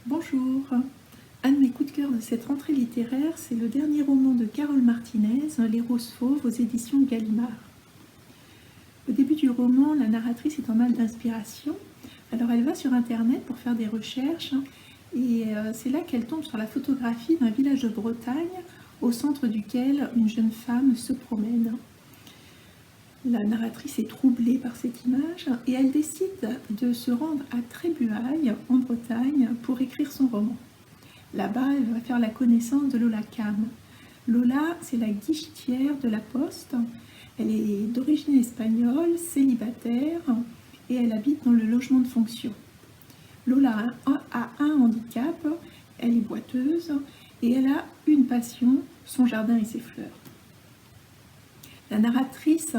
Bonjour. Un de mes coups de cœur de cette rentrée littéraire, c'est le dernier roman de Carole Martinez, Les Roses Fauves, aux éditions Gallimard. Au début du roman, la narratrice est en mal d'inspiration. Alors elle va sur internet pour faire des recherches et c'est là qu'elle tombe sur la photographie d'un village de Bretagne au centre duquel une jeune femme se promène. La narratrice est troublée par cette image et elle décide de se rendre à Trébuaille, en Bretagne, pour écrire son roman. Là-bas, elle va faire la connaissance de Lola Cam. Lola, c'est la guichetière de la Poste. Elle est d'origine espagnole, célibataire, et elle habite dans le logement de fonction. Lola a un handicap, elle est boiteuse, et elle a une passion, son jardin et ses fleurs. La narratrice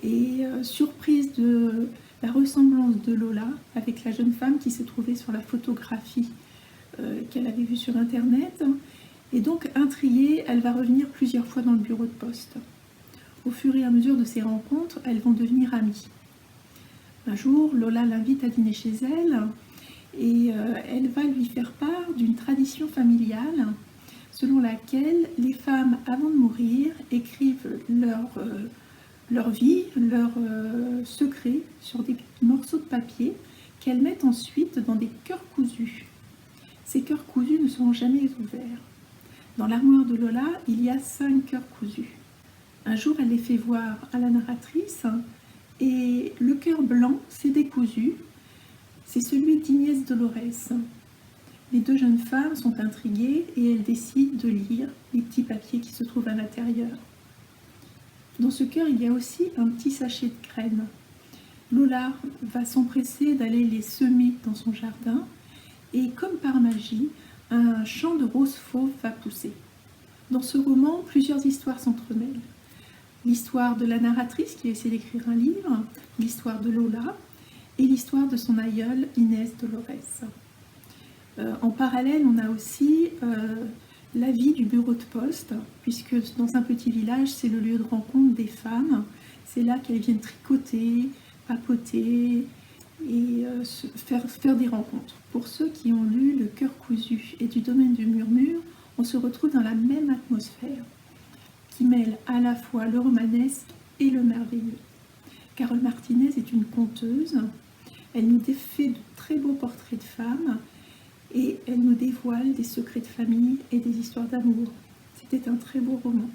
est surprise de la ressemblance de Lola avec la jeune femme qui se trouvait sur la photographie qu'elle avait vue sur internet, et donc intriguée, elle va revenir plusieurs fois dans le bureau de poste. Au fur et à mesure de ces rencontres, elles vont devenir amies. Un jour, Lola l'invite à dîner chez elle et elle va lui faire part d'une tradition familiale selon laquelle les femmes, avant de mourir, écrivent leur vie, leurs secrets sur des morceaux de papier qu'elles mettent ensuite dans des cœurs cousus. Ces cœurs cousus ne seront jamais ouverts. Dans l'armoire de Lola, il y a 5 cœurs cousus. Un jour, elle les fait voir à la narratrice et le cœur blanc s'est décousu. C'est celui d'Ignès Dolores. Les deux jeunes femmes sont intriguées et elles décident de lire les petits papiers qui se trouvent à l'intérieur. Dans ce cœur, il y a aussi un petit sachet de graines. Lola va s'empresser d'aller les semer dans son jardin et comme par magie, un champ de roses fauves va pousser. Dans ce roman, plusieurs histoires s'entremêlent. L'histoire de la narratrice qui essaie d'écrire un livre, l'histoire de Lola et l'histoire de son aïeule Inès Dolores. En parallèle, on a aussi la vie du bureau de poste, puisque dans un petit village, c'est le lieu de rencontre des femmes. C'est là qu'elles viennent tricoter, papoter et faire des rencontres. Pour ceux qui ont lu Le cœur cousu et Du domaine du murmure, on se retrouve dans la même atmosphère qui mêle à la fois le romanesque et le merveilleux. Carole Martinez est une conteuse. Elle nous fait de très beaux portraits de femmes et elle nous dévoile des secrets de famille et des histoires d'amour. C'était un très beau roman.